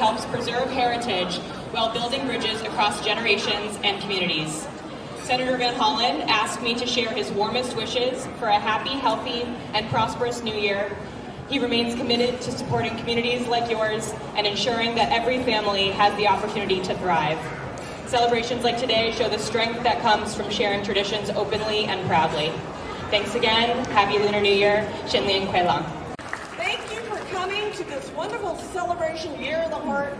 helps preserve heritage while building bridges across generations and communities. Senator Van Hollen asked me to share his warmest wishes for a happy, healthy, and prosperous new year. He remains committed to supporting communities like yours and ensuring that every family has the opportunity to thrive. Celebrations like today show the strength that comes from sharing traditions openly and proudly. Thanks again. Happy Lunar New Year. Xin Lian Kuai Lang. Thank you for coming to this wonderful celebration, Year of the Heart,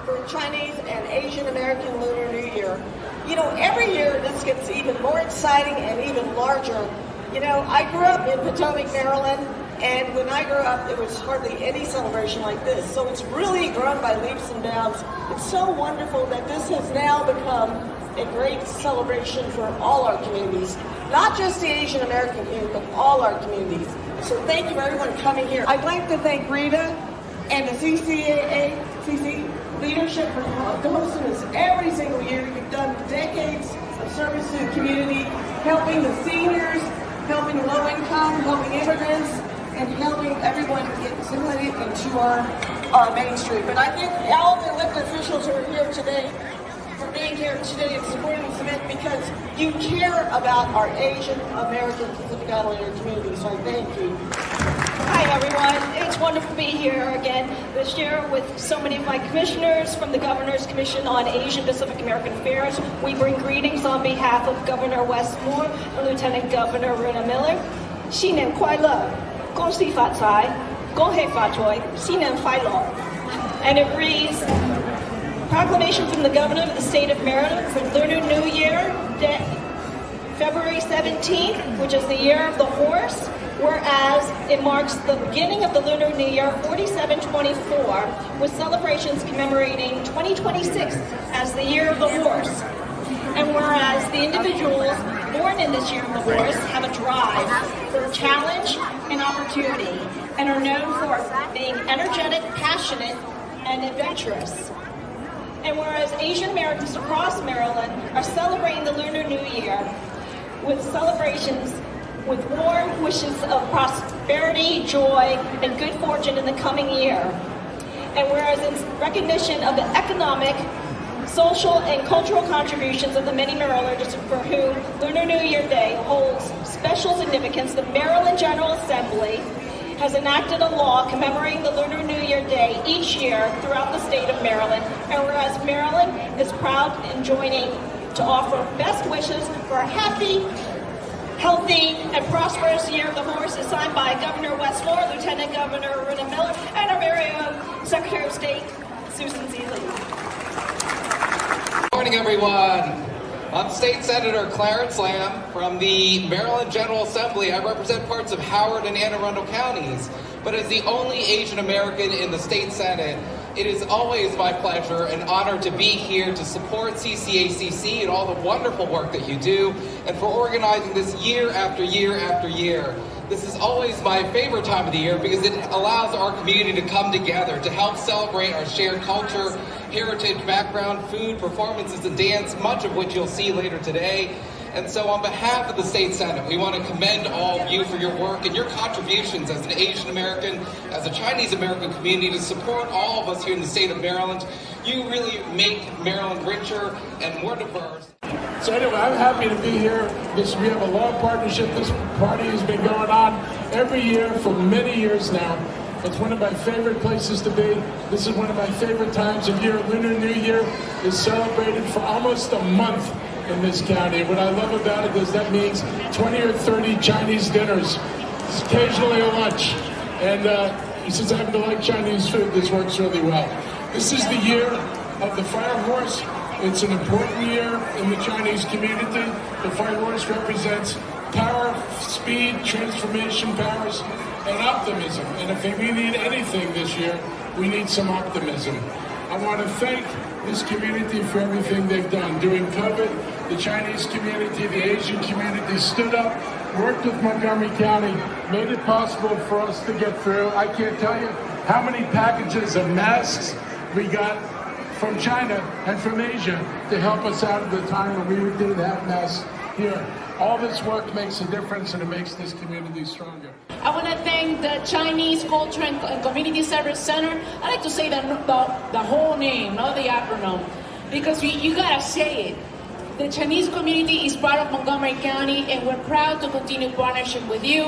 for Chinese and Asian American Lunar New Year. You know, every year this gets even more exciting and even larger. You know, I grew up in Potomac, Maryland, and when I grew up, there was hardly any celebration like this. So it's really grown by leaps and bounds. It's so wonderful that this has now become a great celebration for all our communities, not just the Asian American community, but all our communities. So thank you for everyone coming here. I'd like to thank Rita and the CCACC leadership for hosting this every single year. You've done decades of service to the community, helping the seniors, helping low income, helping immigrants, and helping everyone get assimilated into our Main Street. But I thank all the elected officials who are here today for being here today and supporting this event because you care about our Asian American Pacific Islander community. So I thank you. Hi everyone, it's wonderful to be here again this year with so many of my commissioners from the Governor's Commission on Asian Pacific American Affairs. We bring greetings on behalf of Governor Wes Moore and Lieutenant Governor Aruna Miller. 新年快乐，恭喜发财，恭喜发财，新年快乐. And it reads, proclamation from the Governor of the State of Maryland for Lunar New Year, February 17th, which is the year of the horse. Whereas it marks the beginning of the Lunar New Year 4724 with celebrations commemorating 2026 as the year of the horse. And whereas the individuals born in this year of the horse have a drive for challenge and opportunity and are known for being energetic, passionate, and adventurous. And whereas Asian Americans across Maryland are celebrating the Lunar New Year with celebrations with warm wishes of prosperity, joy, and good fortune in the coming year. And whereas in recognition of the economic, social, and cultural contributions of the many Marylanders for whom Lunar New Year Day holds special significance, the Maryland General Assembly has enacted a law commemorating the Lunar New Year Day each year throughout the state of Maryland. And whereas Maryland is proud in joining to offer best wishes for a happy, healthy, and prosperous year of the horse is signed by Governor Wes Moore, Lieutenant Governor Aruna Miller, and our very own Secretary of State, Susan Seeley. Good morning, everyone. I'm State Senator Clarence Lamb from the Maryland General Assembly. I represent parts of Howard and Anne Arundel counties, but as the only Asian American in the State Senate, it is always my pleasure and honor to be here to support CCACC and all the wonderful work that you do, and for organizing this year after year after year. This is always my favorite time of the year because it allows our community to come together to help celebrate our shared culture, heritage, background, food, performances, and dance, much of which you'll see later today. And so on behalf of the State Senate, we want to commend all of you for your work and your contributions as an Asian American, as a Chinese American community to support all of us here in the state of Maryland. You really make Maryland richer and more diverse. So anyway, I'm happy to be here. We have a long partnership. This party has been going on every year for many years now. It's one of my favorite places to be. This is one of my favorite times of year. Lunar New Year is celebrated for almost a month in this county. What I love about it is that means 20 or 30 Chinese dinners, occasionally a lunch. And since I happen to like Chinese food, this works really well. This is the year of the fire horse. It's an important year in the Chinese community. The fire horse represents power, speed, transformation powers, and optimism. And if we need anything this year, we need some optimism. I want to thank this community for everything they've done. During COVID, the Chinese community, the Asian community stood up, worked with Montgomery County, made it possible for us to get through. I can't tell you how many packages of masks we got from China and from Asia to help us out at the time when we didn't have mass here. All this work makes a difference, and it makes this community stronger. I want to thank the Chinese Culture and Community Service Center. I like to say the whole name, not the acronym, because you gotta say it. The Chinese community is part of Montgomery County, and we're proud to continue partnership with you.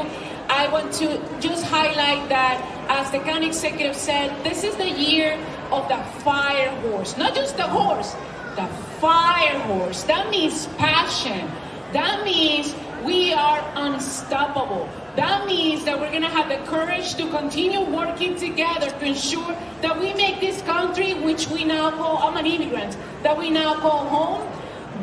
I want to just highlight that, as the county executive said, this is the year of the fire horse, not just the horse, the fire horse. That means passion. That means we are unstoppable. That means that we're gonna have the courage to continue working together to ensure that we make this country, which we now call, I'm an immigrant, that we now call home,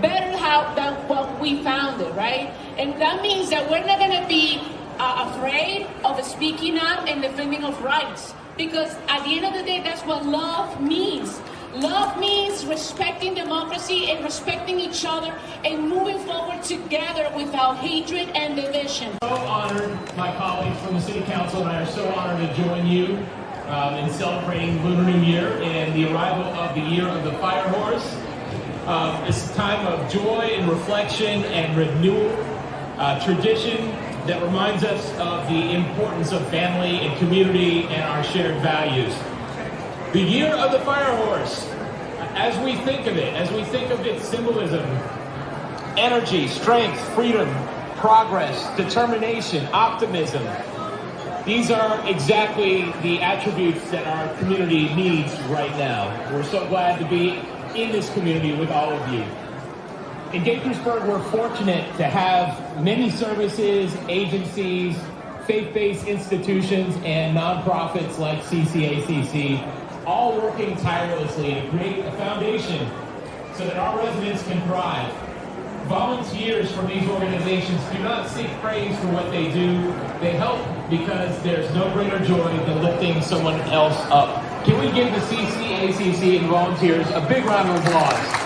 better than what we found it, right? And that means that we're not gonna be afraid of speaking up and defending of rights. Because at the end of the day, that's what love means. Love means respecting democracy and respecting each other and moving forward together without hatred and division. So honored, my colleagues from the City Council and I are so honored to join you in celebrating Lunar New Year and the arrival of the Year of the Fire Horse. It's a time of joy and reflection and renewal, tradition that reminds us of the importance of family and community and our shared values. The Year of the Fire Horse, as we think of it, as we think of its symbolism, energy, strength, freedom, progress, determination, optimism, these are exactly the attributes that our community needs right now. We're so glad to be in this community with all of you. In Gaithersburg, we're fortunate to have many services, agencies, faith-based institutions, and nonprofits like CCACC, all working tirelessly to create a foundation so that our residents can thrive. Volunteers from these organizations do not seek praise for what they do. They help because there's no greater joy than lifting someone else up. Can we give the CCACC and volunteers a big round of applause?